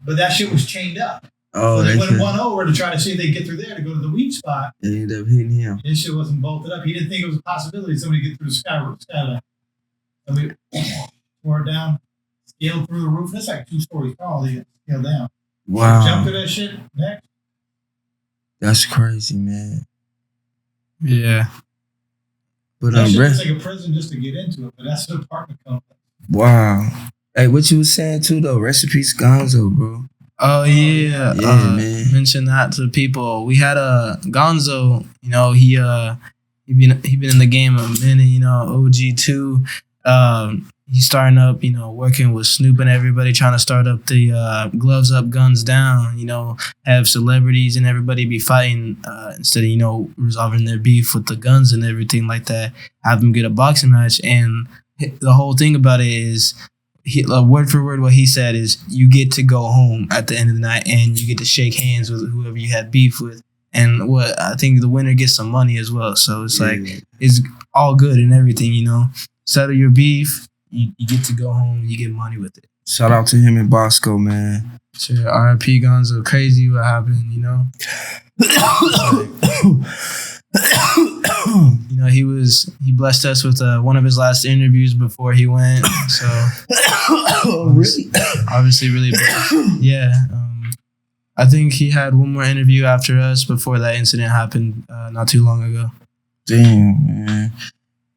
but that shit was chained up. Oh, So they they went could. one over to try to see if they could get through there to go to the weed spot. They ended up hitting him. His shit wasn't bolted up. He didn't think it was a possibility somebody get through the skyline. Somebody tore it down, scaled through the roof. That's like 2 stories tall. They scaled down. Jump Wow. through that shit next. That's crazy, man. Yeah. But That shit Brett, is like a prison just to get into it, but that's an apartment complex. wow. Hey, what you was saying too though? Recipes Gonzo, bro. Oh yeah. Yeah, man. Mention that to people. We had a Gonzo. He been in the game a minute. OG2. he's starting up, working with Snoop and everybody, trying to start up the Gloves Up, Guns Down, have celebrities and everybody be fighting instead of, resolving their beef with the guns and everything like that, have them get a boxing match. And the whole thing about it is, word for word, what he said is, you get to go home at the end of the night and you get to shake hands with whoever you had beef with. And what I think the winner gets some money as well. So it's like, it's all good and everything, settle your beef. You get to go home. You get money with it. Shout out to him and Bosco, man. Sure, R.I.P. Gonzo. Crazy what happened, he blessed us with one of his last interviews before he went. So really? Obviously really blessed. Yeah. I think he had one more interview after us before that incident happened not too long ago. Damn, man.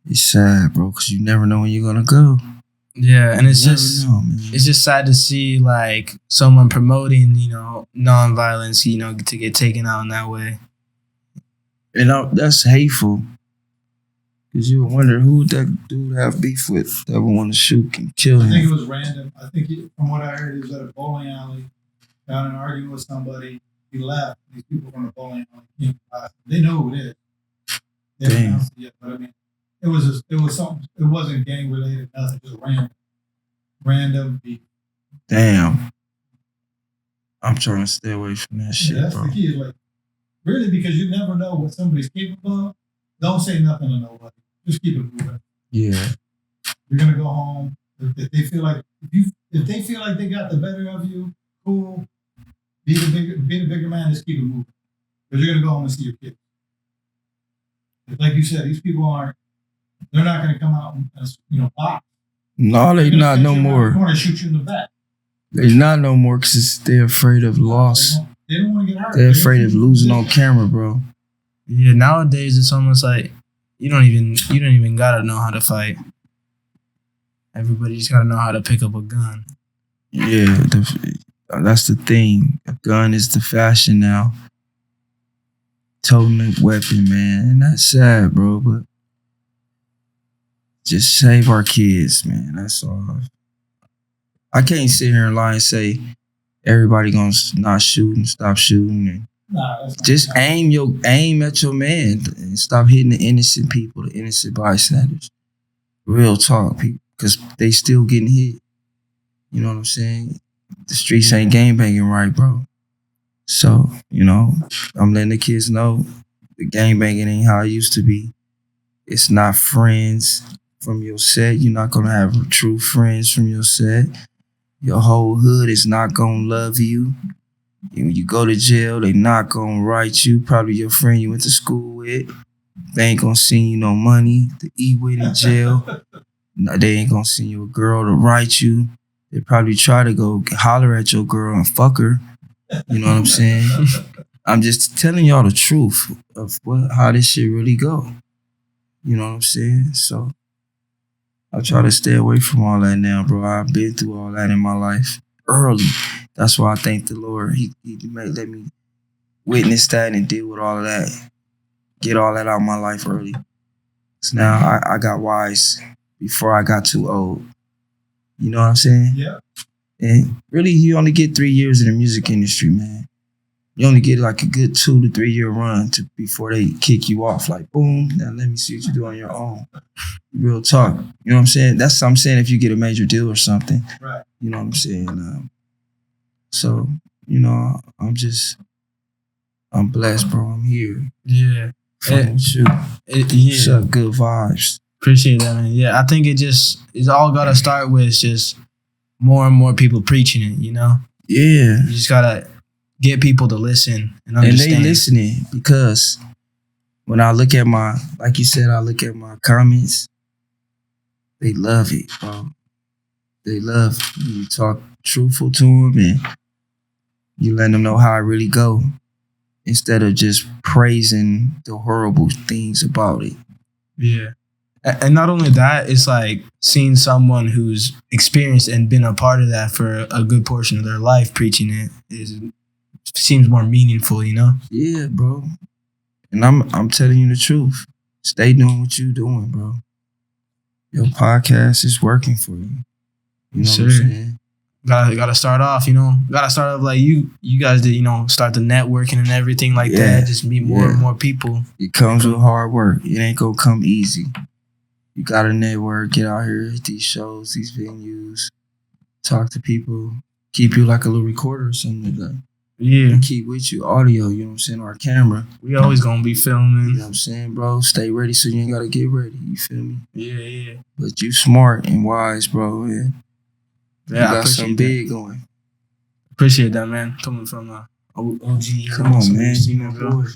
It's sad, bro, because you never know when you're going to go. Yeah, and it's just sad to see, like, someone promoting, nonviolence, to get taken out in that way. And that's hateful. Because you wonder who that dude have beef with that would want to shoot and kill him. I think it was random. I think, from what I heard, he was at a bowling alley, got in an argument with somebody. He left. These people from the bowling alley came by. They know who it is. They haven't announced it yet, but I mean, it was something. It wasn't gang related. Nothing. Just random beef. Damn. I'm trying to stay away from that shit, that's bro. the key. Is like, really, because you never know what somebody's capable of. Don't say nothing to nobody. Just keep it moving. Yeah. You're gonna go home. If they feel like if they feel like they got the better of you, cool. Be the bigger man. Just keep it moving. Because you're gonna go home and see your kids. Like you said, these people they're not going to come out and, box. No, they not no more. They're going to shoot you in the back. They not no more because they're afraid of loss. They don't want to get hurt. They're afraid of losing on camera, bro. Yeah, nowadays it's almost like you don't even gotta know how to fight. Everybody just gotta know how to pick up a gun. Yeah, that's the thing. A gun is the fashion now. Toting a weapon, man. And that's sad, bro, but just save our kids, man. That's all. I can't sit here and lie and say everybody gonna not shoot and stop shooting. And just aim at your man and stop hitting the innocent people, the innocent bystanders. Real talk, people, because they still getting hit. You know what I'm saying? The streets ain't gangbanging right, bro. So, I'm letting the kids know the gangbanging ain't how it used to be. It's not friends from your set. You're not going to have true friends from your set. Your whole hood is not going to love you. When you go to jail, they not going to write you. Probably your friend you went to school with. They ain't going to send you no money to eat with in jail. No, they ain't going to send you a girl to write you. They probably try to go holler at your girl and fuck her. You know what I'm saying? I'm just telling y'all the truth of how this shit really go. You know what I'm saying? So I try to stay away from all that now, bro. I've been through all that in my life early. That's why I thank the Lord. He let me witness that and deal with all of that. Get all that out of my life early. So now I got wise before I got too old. You know what I'm saying? Yeah. And really, you only get 3 years in the music industry, man. You only get like a good 2 to 3 year run before they kick you off. Like, boom, now let me see what you do on your own. Real talk. You know what I'm saying? That's what I'm saying if you get a major deal or something. Right. You know what I'm saying? So, I'm blessed, bro. I'm here. Yeah. Shoot. Yeah. Good vibes. Appreciate that, man. Yeah, I think it's all got to start with just more and more people preaching it, Yeah. You just got to get people to listen and understand. And they listening because when I look at like you said, I look at my comments, they love it, bro. They love you talk truthful to them and you let them know how I really go instead of just praising the horrible things about it. Yeah. And not only that, it's like seeing someone who's experienced and been a part of that for a good portion of their life preaching it seems more meaningful, Yeah, bro. And I'm telling you the truth. Stay doing what you doing, bro. your podcast is working for you. You know what I'm saying? Gotta start off, Gotta start off like you guys did, start the networking and everything like that. Just meet more and more people. It comes with hard work. It ain't gonna come easy. You gotta network, get out here at these shows, these venues, talk to people, keep you like a little recorder or something like that. Yeah. And keep with you audio, you know what I'm saying, or camera. We always gonna be filming. You know what I'm saying, bro? Stay ready so you ain't gotta get ready. You feel me? Yeah. But you smart and wise, bro. And you got something big going. Appreciate that, man. Coming from OG. Come on, man. You my boy.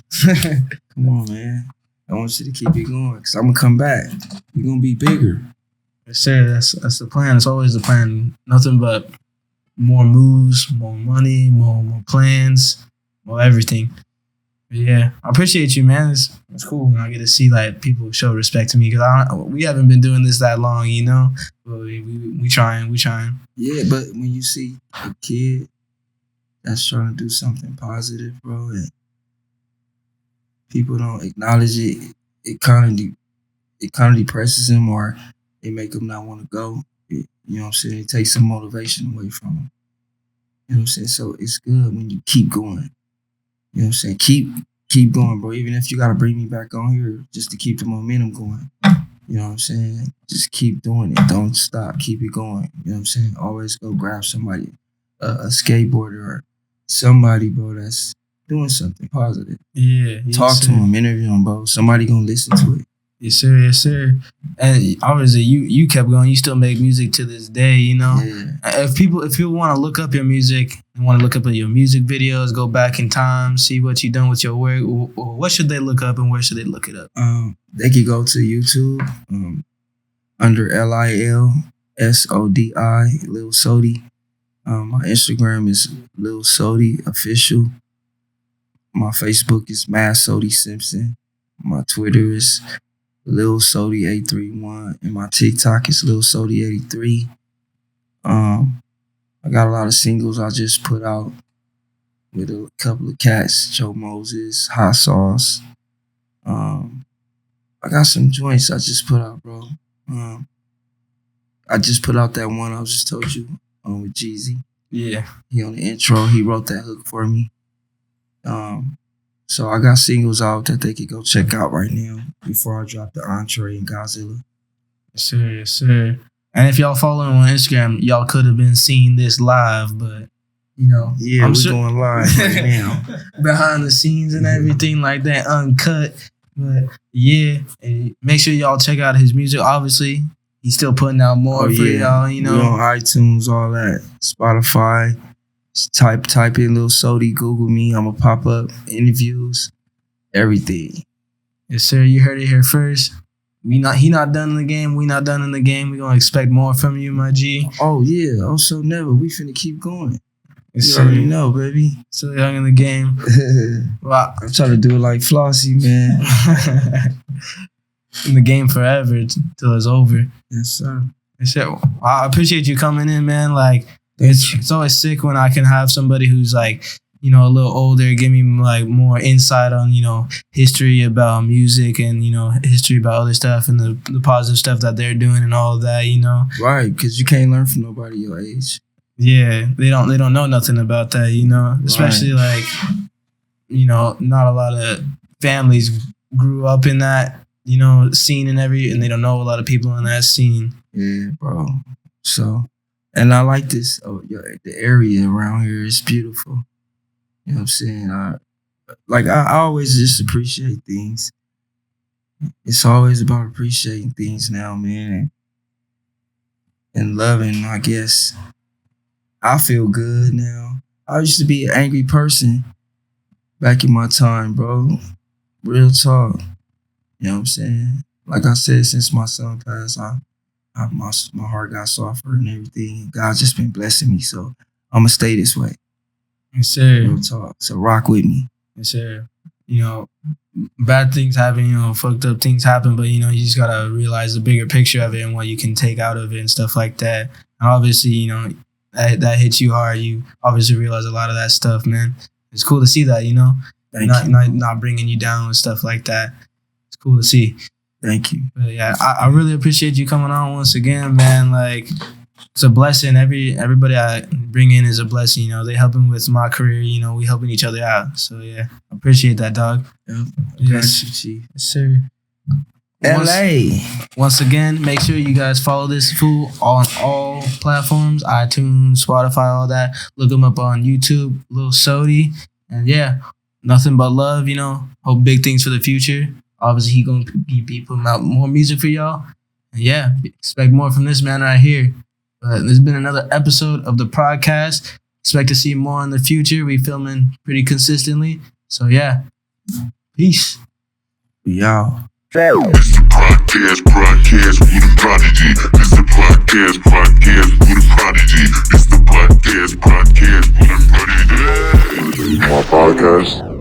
Come on, man. I want you to keep it going because I'm going to come back. You're going to be bigger. Yes, sir. That's the plan. It's always the plan. Nothing but more moves, more money, more plans, more everything. But yeah, I appreciate you, man. It's cool when I get to see like people show respect to me because we haven't been doing this that long, But we trying. Yeah, but when you see a kid that's trying to do something positive, bro, and people don't acknowledge it, it kind of depresses them or it make them not want to go. You know what I'm saying? It takes some motivation away from them. You know what I'm saying? So it's good when you keep going. You know what I'm saying? Keep going, bro. Even if you gotta bring me back on here just to keep the momentum going. You know what I'm saying? Just keep doing it. Don't stop. Keep it going. You know what I'm saying? Always go grab somebody, a skateboarder or somebody, bro, that's doing something positive. Yeah. Talk to them, interview them, bro. Somebody gonna listen to it. Yes, sir. And obviously, you kept going. You still make music to this day, Yeah. If people want to look up your music and want to look up at your music videos, go back in time, see what you done with your work. What should they look up and where should they look it up? They could go to YouTube under LILSODI, Lil Sodi. My Instagram is Lil Sodi Official. My Facebook is Mad Sodi Simpson. My Twitter is Lil Sodi 831 and my TikTok is Lil Sodi 83. I got a lot of singles I just put out with a couple of cats, Joe Moses, Hot Sauce. I got some joints I just put out, bro. I just put out that one I just told you with Jeezy. Yeah. He on the intro, he wrote that hook for me. So I got singles out that they could go check out right now before I drop the Entree and Godzilla. Yes, sir. And if y'all following on Instagram, y'all could have been seeing this live, but Yeah, I'm we're going live right now. behind the scenes and everything like that, uncut. But yeah, and make sure y'all check out his music. Obviously, he's still putting out more for y'all. We're on iTunes, all that, Spotify. Type in Lil Sodi, Google me. I'ma pop up interviews, everything. Yes, sir. You heard it here first. He not done in the game. We not done in the game. We gonna expect more from you, my G. Oh yeah. Also never. We finna keep going. Yes, You sir. already know, baby. So young in the game. Wow. I'm trying to do it like Flossie, man. In the game forever till it's over. Yes, sir. Yes, sir. I appreciate you coming in, man. Like it's always sick when I can have somebody who's like, a little older, give me like more insight on, history about music and, history about other stuff and the positive stuff that they're doing and all of that, Right, because you can't learn from nobody your age. Yeah, they don't know nothing about that, Especially like, not a lot of families grew up in that, scene and they don't know a lot of people in that scene. Yeah, bro. So, and I like this. The area around here is beautiful. You know what I'm saying? I always just appreciate things. It's always about appreciating things now, man. And loving, I guess. I feel good now. I used to be an angry person back in my time, bro. Real talk. You know what I'm saying? Like I said, since my son passed, my heart got softer and everything. God's just been blessing me, so I'm going to stay this way. Yes, sir. Real talk. So rock with me. Yes, sir. Bad things happen, fucked up things happen, but, you just got to realize the bigger picture of it and what you can take out of it and stuff like that. And obviously, that hits you hard. You obviously realize a lot of that stuff, man. It's cool to see that, Thank you. not bringing you down and stuff like that. It's cool to see. Thank you. But yeah, I really appreciate you coming on once again, man. Like, it's a blessing. Everybody I bring in is a blessing. You know, they helping with my career. You know, we helping each other out. So yeah, I appreciate that, dog. Yep. Yes, Got you, Chief. yes, sir. L.A. Once again, make sure you guys follow this fool on all platforms, iTunes, Spotify, all that. Look him up on YouTube, Lil Sodi. And yeah, nothing but love, you know. Hope big things for the future. Obviously, he gonna be putting out more music for y'all. And yeah, expect more from this man right here. But this has been another episode of the podcast. Expect to see more in the future. We filming pretty consistently. So yeah, peace. We out. It's the Prodcast with a Prodigy. It's the Prodcast with a Prodigy. It's the Prodcast with a Prodigy. My podcast.